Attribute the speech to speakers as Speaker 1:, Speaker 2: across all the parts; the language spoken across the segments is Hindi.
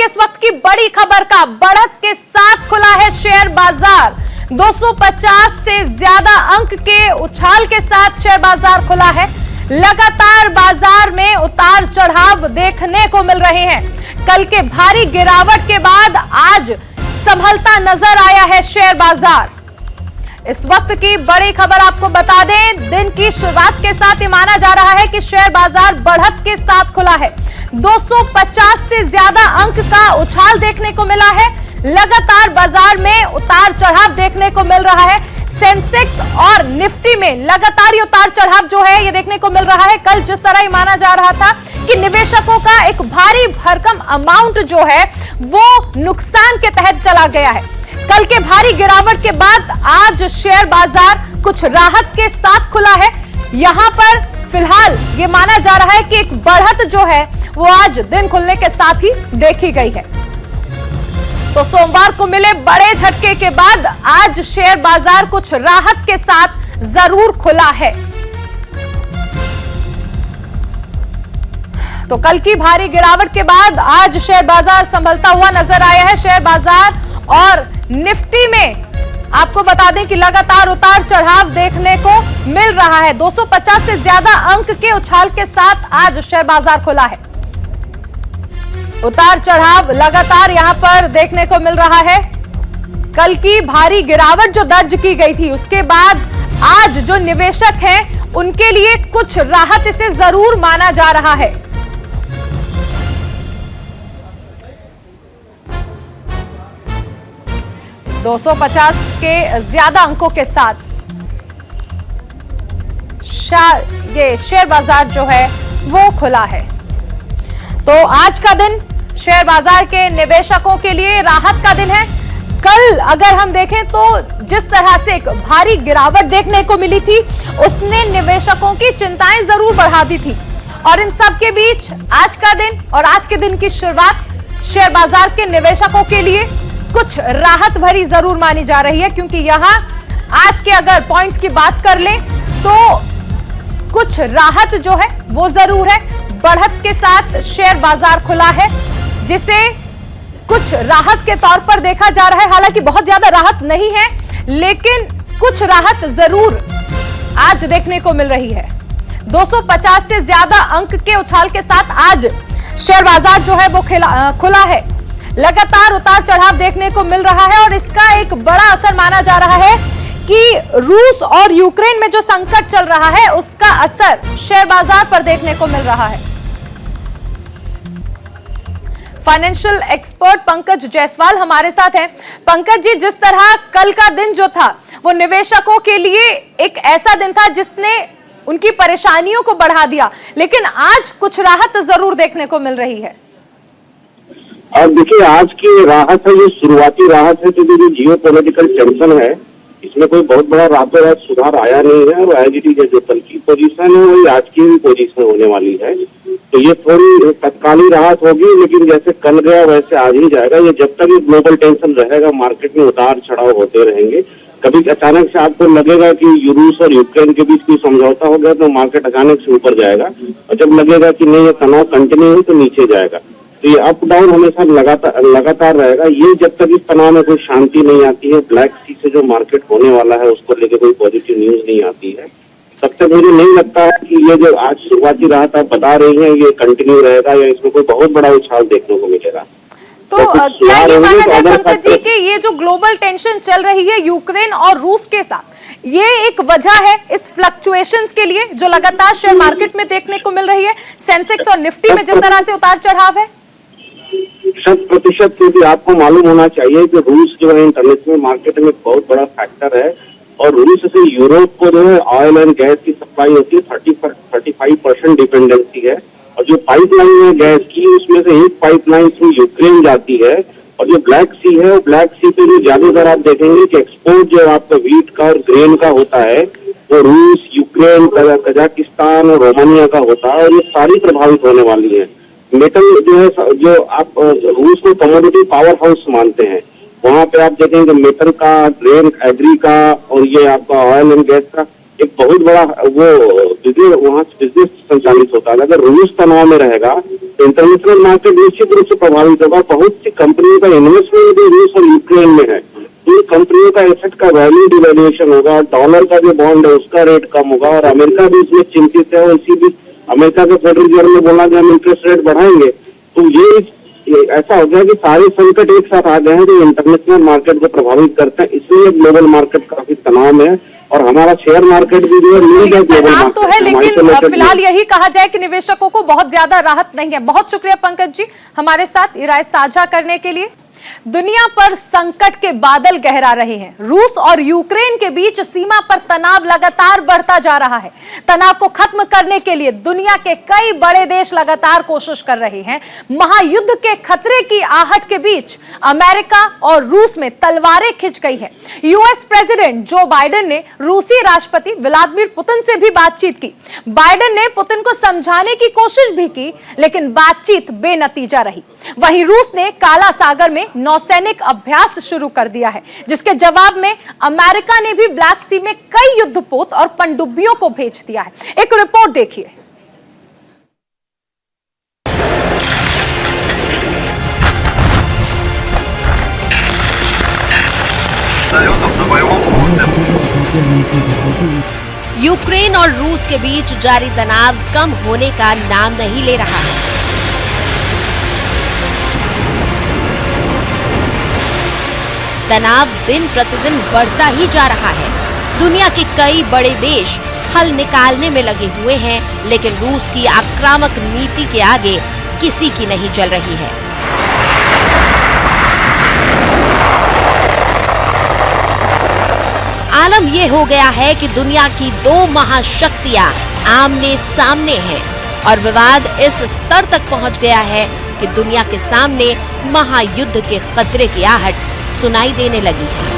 Speaker 1: जानेंगे इस वक्त की बड़ी खबर का। बढ़त के साथ खुला है शेयर बाजार। 250 से ज्यादा अंक के उछाल के साथ शेयर बाजार खुला है। लगातार बाजार में उतार चढ़ाव देखने को मिल रहे हैं। कल के भारी गिरावट के बाद आज संभलता नजर आया है शेयर बाजार। इस वक्त की बड़ी खबर आपको बता दें, दिन की शुरुआत के साथ ये माना जा रहा है कि शेयर बाजार बढ़त के साथ खुला है। 250 से ज्यादा अंक का उछाल देखने को मिला है। लगातार बाजार में उतार चढ़ाव देखने को मिल रहा है। सेंसेक्स और निफ्टी में लगातार ये उतार चढ़ाव जो है ये देखने को मिल रहा है। कल जिस तरह ये माना जा रहा था कि निवेशकों का एक भारी भरकम अमाउंट जो है वो नुकसान के तहत चला गया है। कल के भारी गिरावट के बाद आज शेयर बाजार कुछ राहत के साथ खुला है। यहां पर फिलहाल ये माना जा रहा है कि एक बढ़त जो है वो आज दिन खुलने के साथ ही देखी गई है। तो सोमवार को मिले बड़े झटके के बाद आज शेयर बाजार कुछ राहत के साथ जरूर खुला है। तो कल की भारी गिरावट के बाद आज शेयर बाजार संभलता हुआ नजर आया है। शेयर बाजार और निफ्टी में आपको बता दें कि लगातार उतार चढ़ाव देखने को मिल रहा है। 250 से ज्यादा अंक के उछाल के साथ आज शेयर बाजार खुला है। उतार चढ़ाव लगातार यहां पर देखने को मिल रहा है। कल की भारी गिरावट जो दर्ज की गई थी उसके बाद आज जो निवेशक हैं उनके लिए कुछ राहत इसे जरूर माना जा रहा है। $250 के ज्यादा अंकों के साथ ये शेयर बाजार जो है वो खुला है। तो आज का दिन शेयर बाजार के निवेशकों के लिए राहत का दिन है। कल अगर हम देखें तो जिस तरह से एक भारी गिरावट देखने को मिली थी उसने निवेशकों की चिंताएं जरूर बढ़ा दी थी। और इन सब के बीच आज का दिन और आज के दिन की शुरुआत शेयर बाजार के निवेशकों के लिए कुछ राहत भरी जरूर मानी जा रही है, क्योंकि यहां आज के अगर पॉइंट्स की बात कर लें तो कुछ राहत जो है वो जरूर है। बढ़त के साथ शेयर बाजार खुला है, जिसे कुछ राहत के तौर पर देखा जा रहा है। हालांकि बहुत ज्यादा राहत नहीं है, लेकिन कुछ राहत जरूर आज देखने को मिल रही है। 250 से ज्यादा अंक के उछाल के साथ आज शेयर बाजार जो है वो खुला है। लगातार उतार चढ़ाव देखने को मिल रहा है और इसका एक बड़ा असर माना जा रहा है कि रूस और यूक्रेन में जो संकट चल रहा है उसका असर शेयर बाजार पर देखने को मिल रहा है। फाइनेंशियल एक्सपर्ट पंकज जायसवाल हमारे साथ हैं। पंकज जी, जिस तरह कल का दिन जो था वो निवेशकों के लिए एक ऐसा दिन था जिसने उनकी परेशानियों को बढ़ा दिया, लेकिन आज कुछ राहत जरूर देखने को मिल रही है।
Speaker 2: अब देखिए, आज की राहत है, जो शुरुआती राहत है, क्योंकि जो जियो पॉलिटिकल टेंशन है इसमें कोई बहुत बड़ा रातों रात सुधार आया नहीं है। और एजिटी जो कल की पोजीशन है वही आज की भी पोजीशन होने वाली है। तो ये थोड़ी तत्कालीन राहत होगी, लेकिन जैसे कल गया वैसे आज ही जाएगा। ये जब तक ये ग्लोबल टेंशन रहेगा, मार्केट में उतार चढ़ाव होते रहेंगे। कभी अचानक से आपको लगेगा कि रूस और यूक्रेन के बीच कोई समझौता हो गया तो मार्केट अचानक से ऊपर जाएगा, और जब लगेगा कि नहीं ये तनाव कंटिन्यू है तो नीचे जाएगा। तो ये अप डाउन हमेशा लगातार रहेगा। ये जब तक इस तनाव में कोई शांति नहीं आती है, ब्लैक सी से जो मार्केट होने वाला है उसको लेकर कोई पॉजिटिव न्यूज नहीं आती है, तब तक मुझे नहीं लगता है कि ये जो आज शुरुआती राहत आप बता रही हैं ये कंटिन्यू रहेगा या इसमें कोई बहुत बड़ा उछाल देखने को मिलेगा।
Speaker 1: तो क्या ये माना जाए पंकज जी कि ये जो ग्लोबल टेंशन चल रही है यूक्रेन और रूस के साथ, ये एक वजह है इस फ्लक्चुएशंस के लिए जो लगातार शेयर मार्केट में देखने को मिल रही है? सेंसेक्स और निफ्टी में जिस तरह से उतार चढ़ाव है
Speaker 2: 100%, क्योंकि आपको मालूम होना चाहिए कि रूस जो है इंटरनेशनल मार्केट में बहुत बड़ा फैक्टर है। और रूस से यूरोप को जो है ऑयल एंड गैस की सप्लाई होती है, 35% डिपेंडेंसी है। और जो पाइपलाइन है गैस की, उसमें से एक पाइपलाइन थ्रू यूक्रेन जाती है। और जो ब्लैक सी है, वो ब्लैक सी पे जो ज्यादातर आप देखेंगे कि एक्सपोर्ट जो आपका व्हीट का और ग्रेन का होता है वो रूस, यूक्रेन, कजाकिस्तान और रोमानिया का होता है। और ये सारी प्रभावित होने वाली है। मेटल जो है, जो आप रूस को कमोडिटी पावर हाउस मानते हैं, वहां पे आप देखेंगे मेटल का, ग्रेन, एग्री का और ये आपका ऑयल एंड गैस का, एक बहुत बड़ा वो बिजनेस वहाँ बिजनेस संचालित होता है। अगर रूस तनाव में रहेगा तो इंटरनेशनल मार्केट निश्चित रूप से प्रभावित होगा। बहुत सी कंपनियों का इन्वेस्टमेंट भी रूस और यूक्रेन में है। इन कंपनियों का एसेट का वैल्यू डिवैल्यूएशन होगा, डॉलर का जो बॉन्ड है उसका रेट कम होगा और अमेरिका भी इसमें चिंतित है। और इसी बीच अमेरिका के फेडरल रिजर्व ने बोला कि हम इंटरेस्ट रेट बढ़ाएंगे। तो ये ऐसा हो गया कि सारे संकट एक साथ आ गए हैं जो इंटरनेशनल मार्केट को प्रभावित करते हैं। इसलिए ग्लोबल मार्केट काफी तनाव में है और हमारा शेयर मार्केट भी जो है
Speaker 1: तनाव तो है, लेकिन फिलहाल यही कहा जाए कि निवेशकों को बहुत ज्यादा राहत नहीं है। बहुत शुक्रिया पंकज जी हमारे साथ ये राय साझा करने के लिए। दुनिया पर संकट के बादल गहरा रहे हैं। रूस और यूक्रेन के बीच सीमा पर तनाव लगातार बढ़ता जा रहा है। तनाव को खत्म करने के लिए दुनिया के कई बड़े देश लगातार कोशिश कर रहे हैं। महायुद्ध के खतरे की आहट के बीच अमेरिका और रूस में तलवारें खिंच गई है। यूएस प्रेसिडेंट जो बाइडेन ने रूसी राष्ट्रपति व्लादिमीर पुतिन से भी बातचीत की। बाइडेन ने पुतिन को समझाने की कोशिश भी की, लेकिन बातचीत बेनतीजा रही। वहीं रूस ने काला सागर में नौसैनिक अभ्यास शुरू कर दिया है, जिसके जवाब में अमेरिका ने भी ब्लैक सी में कई युद्धपोत और पनडुब्बियों को भेज दिया है। एक रिपोर्ट देखिए।
Speaker 3: यूक्रेन और रूस के बीच जारी तनाव कम होने का नाम नहीं ले रहा है। तनाव दिन प्रतिदिन बढ़ता ही जा रहा है। दुनिया के कई बड़े देश हल निकालने में लगे हुए हैं, लेकिन रूस की आक्रामक नीति के आगे किसी की नहीं चल रही है। आलम ये हो गया है कि दुनिया की दो महाशक्तियां आमने सामने हैं और विवाद इस स्तर तक पहुंच गया है कि दुनिया के सामने महायुद्ध के खतरे की आहट सुनाई देने लगी है।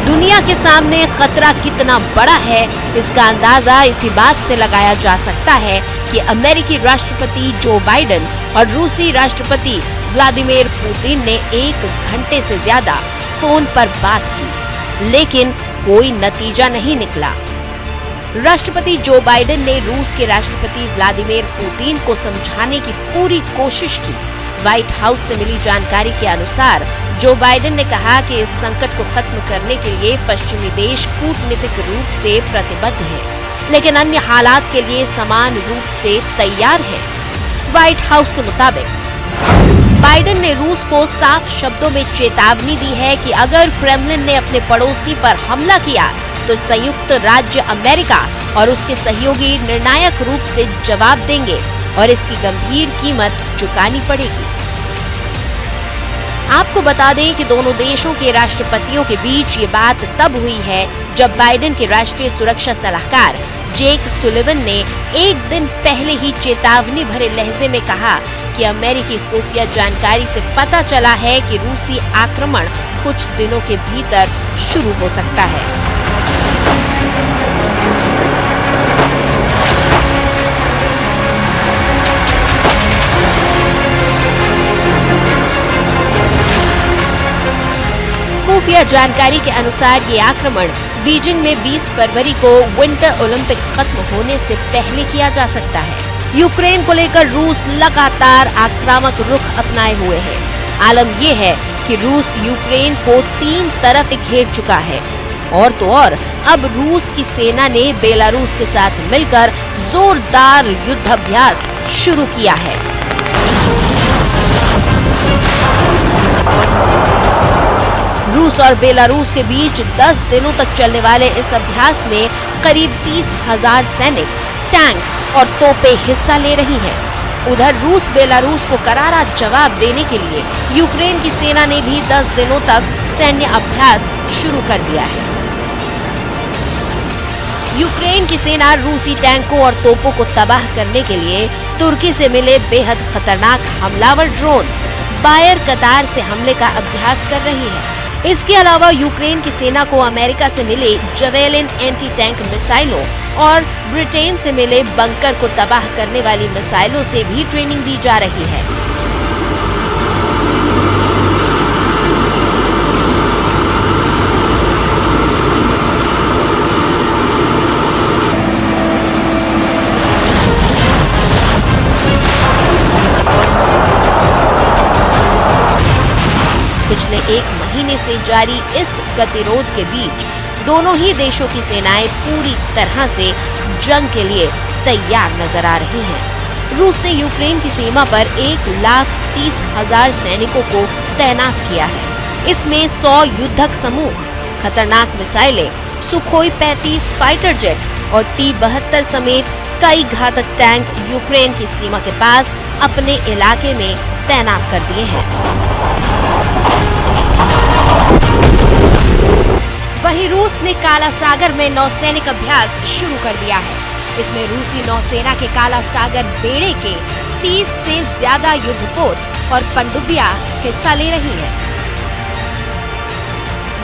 Speaker 3: दुनिया के सामने खतरा कितना बड़ा है, इसका अंदाजा इसी बात से लगाया जा सकता है कि अमेरिकी राष्ट्रपति जो बाइडेन और रूसी राष्ट्रपति व्लादिमीर पुतिन ने 1 घंटे से ज्यादा फोन पर बात की, लेकिन कोई नतीजा नहीं निकला। राष्ट्रपति जो बाइडेन ने रूस के राष्ट्रपति व्लादिमीर पुतिन को समझाने की पूरी कोशिश की। व्हाइट हाउस से मिली जानकारी के अनुसार जो बाइडेन ने कहा कि इस संकट को खत्म करने के लिए पश्चिमी देश कूटनीतिक रूप से प्रतिबद्ध हैं, लेकिन अन्य हालात के लिए समान रूप से तैयार हैं। व्हाइट हाउस के मुताबिक बाइडेन ने रूस को साफ शब्दों में चेतावनी दी है कि अगर क्रेमलिन ने अपने पड़ोसी पर हमला किया तो संयुक्त राज्य अमेरिका और उसके सहयोगी निर्णायक रूप से जवाब देंगे और इसकी गंभीर कीमत चुकानी पड़ेगी। आपको बता दें कि दोनों देशों के राष्ट्रपतियों के बीच ये बात तब हुई है जब बाइडेन के राष्ट्रीय सुरक्षा सलाहकार जेक सुलिवन ने एक दिन पहले ही चेतावनी भरे लहजे में कहा कि अमेरिकी खुफिया जानकारी से पता चला है कि रूसी आक्रमण कुछ दिनों के भीतर शुरू हो सकता है। खुफिया जानकारी के अनुसार ये आक्रमण बीजिंग में 20 फरवरी को विंटर ओलंपिक खत्म होने से पहले किया जा सकता है। यूक्रेन को लेकर रूस लगातार आक्रामक रुख अपनाए हुए है। आलम ये है कि रूस यूक्रेन को 3 तरफ से घेर चुका है और तो और अब रूस की सेना ने बेलारूस के साथ मिलकर जोरदार युद्धाभ्यास शुरू किया है। रूस और बेलारूस के बीच 10 दिनों तक चलने वाले इस अभ्यास में करीब 30,000 सैनिक, टैंक और तोपें हिस्सा ले रही हैं। उधर रूस बेलारूस को करारा जवाब देने के लिए यूक्रेन की सेना ने भी 10 दिनों तक सैन्य अभ्यास शुरू कर दिया है। यूक्रेन की सेना रूसी टैंकों और तोपों को तबाह करने के लिए तुर्की से मिले बेहद खतरनाक हमलावर ड्रोन, बायर कतार से हमले का अभ्यास कर रही है। इसके अलावा यूक्रेन की सेना को अमेरिका से मिले जवेलिन एंटी टैंक मिसाइलों और ब्रिटेन से मिले बंकर को तबाह करने वाली मिसाइलों से भी ट्रेनिंग दी जा रही है। पिछले एक महीने से जारी इस गतिरोध के बीच दोनों ही देशों की सेनाएं पूरी तरह से जंग के लिए तैयार नजर आ रही हैं। रूस ने यूक्रेन की सीमा पर 1,30,000 सैनिकों को तैनात किया है। इसमें 100 युद्धक समूह, खतरनाक मिसाइलें, सुखोई 35 फाइटर जेट और T-72 समेत कई घातक टैंक यूक्रेन की सीमा के पास अपने इलाके में तैनात कर दिए हैं। वहीं रूस ने काला सागर में नौसैनिक अभ्यास शुरू कर दिया है। इसमें रूसी नौसेना के काला सागर बेड़े के 30 से ज्यादा युद्धपोत और पनडुब्बियां हिस्सा ले रही हैं।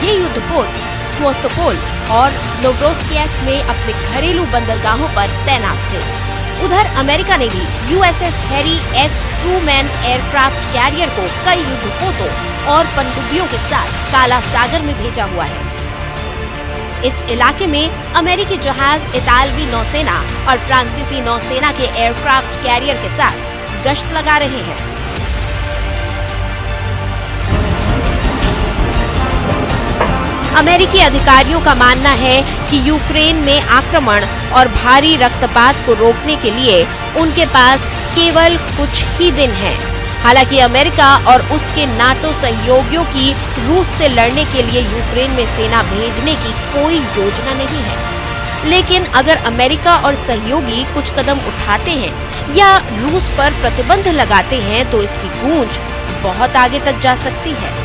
Speaker 3: ये युद्धपोत स्वस्तोपोल और नोवरोसिस्क में अपने घरेलू बंदरगाहों पर तैनात थे। उधर अमेरिका ने भी USS Harry S Trueman aircraft carrier को कई युद्धपोतों और पनडुब्बियों के साथ काला सागर में भेजा हुआ है। इस इलाके में अमेरिकी जहाज इतालवी नौसेना और फ्रांसीसी नौसेना के एयरक्राफ्ट कैरियर के साथ गश्त लगा रहे हैं। अमेरिकी अधिकारियों का मानना है कि यूक्रेन में आक्रमण और भारी रक्तपात को रोकने के लिए उनके पास केवल कुछ ही दिन हैं। हालांकि अमेरिका और उसके नाटो सहयोगियों की रूस से लड़ने के लिए यूक्रेन में सेना भेजने की कोई योजना नहीं है। लेकिन अगर अमेरिका और सहयोगी कुछ कदम उठाते हैं या रूस पर प्रतिबंध लगाते हैं तो इसकी गूंज बहुत आगे तक जा सकती है।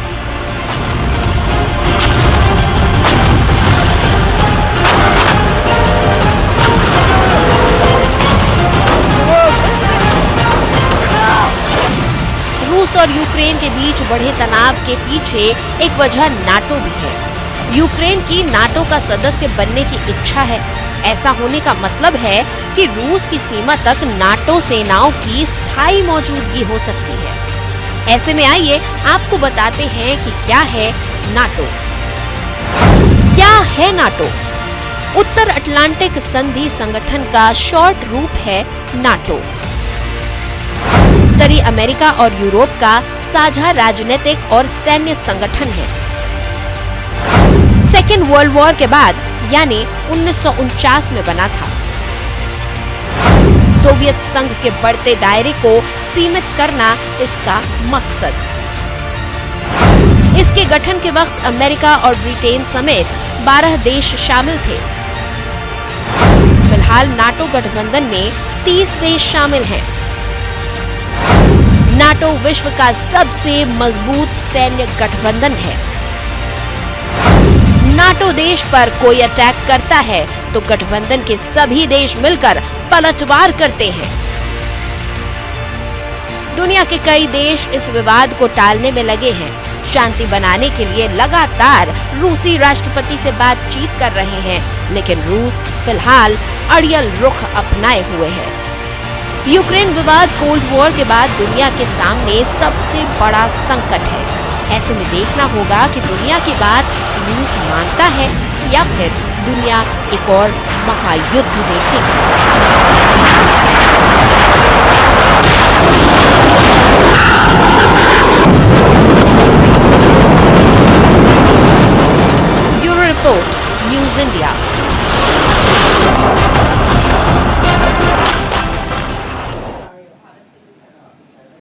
Speaker 3: रूस और यूक्रेन के बीच बढ़े तनाव के पीछे एक वजह नाटो भी है। यूक्रेन की नाटो का सदस्य बनने की इच्छा है। ऐसा होने का मतलब है कि रूस की सीमा तक नाटो सेनाओं की स्थायी मौजूदगी हो सकती है। ऐसे में आइए आपको बताते हैं कि क्या है नाटो। क्या है नाटो? उत्तर अटलांटिक संधि संगठन का शॉर्ट रूप है नाटो। उत्तरी अमेरिका और यूरोप का साझा राजनीतिक और सैन्य संगठन है। सेकेंड वर्ल्ड वॉर के बाद यानी 1949 में बना था। सोवियत संघ के बढ़ते दायरे को सीमित करना इसका मकसद। इसके गठन के वक्त अमेरिका और ब्रिटेन समेत 12 देश शामिल थे। फिलहाल नाटो गठबंधन में 30 देश शामिल हैं। नाटो विश्व का सबसे मजबूत सैन्य गठबंधन है। नाटो देश पर कोई अटैक करता है तो गठबंधन के सभी देश मिलकर पलटवार करते हैं। दुनिया के कई देश इस विवाद को टालने में लगे हैं। शांति बनाने के लिए लगातार रूसी राष्ट्रपति से बातचीत कर रहे हैं, लेकिन रूस फिलहाल अड़ियल रुख अपनाए हुए है। यूक्रेन विवाद कोल्ड वॉर के बाद दुनिया के सामने सबसे बड़ा संकट है। ऐसे में देखना होगा कि दुनिया की बात रूस मानता है या फिर दुनिया एक और महायुद्ध देखेगी। Bureau report, news India.